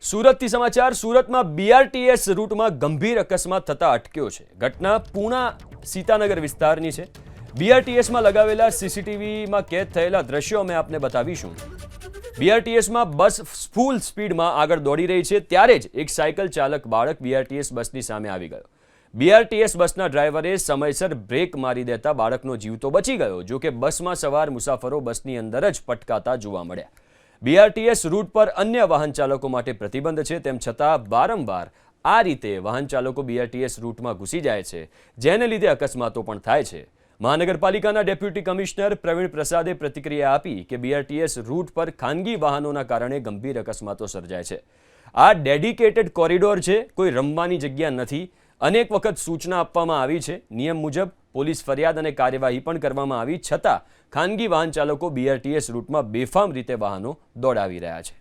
સુરતથી સમાચાર સુરતમાં બીઆરટીએસ રૂટમાં ગંભીર અકસ્માત થતા અટક્યો છે। ઘટના પૂણા સીતાનગર વિસ્તારની છે। બીઆરટીએસમાં લગાવેલા સીસીટીવીમાં કેદ થયેલા દ્રશ્યો અમે આપને બતાવીશું। બીઆરટીએસમાં બસ ફૂલ સ્પીડમાં આગળ દોડી રહી છે ત્યારે જ એક સાયકલ ચાલક બાળક બીઆરટીએસ બસની સામે આવી ગયો। બીઆરટીએસ બસના ડ્રાઈવરે સમયસર બ્રેક મારી દેતા બાળકનો જીવ તો બચી ગયો, જો કે બસમાં સવાર મુસાફરો બસની અંદર જ પટકાતા જોવા મળ્યા। બીઆરટીએસ રૂટ પર અન્ય વાહન ચાલકો માટે પ્રતિબંધ છે, તેમ છતાં વારંવાર આ રીતે વાહન ચાલકો બીઆરટીએસ રૂટમાં ઘૂસી જાય છે, જેને લીધે અકસ્માતો પણ થાય છે। મહાનગરપાલિકાના ડેપ્યુટી કમિશનર પ્રવીણ પ્રસાદે પ્રતિક્રિયા આપી કે બીઆરટીએસ રૂટ પર ખાનગી વાહનોના કારણે ગંભીર અકસ્માતો સર્જાય છે। આ ડેડિકેટેડ કોરિડોર છે, કોઈ રમવાની જગ્યા નથી। અનેક વખત સૂચના આપવામાં આવી છે, નિયમ મુજબ પોલીસ ફરિયાદ અને કાર્યવાહી પણ કરવામાં આવી, છતાં ખાનગી વાહન ચાલકો બીઆરટીએસ રૂટમાં બેફામ રીતે વાહનો દોડાવી રહ્યા છે।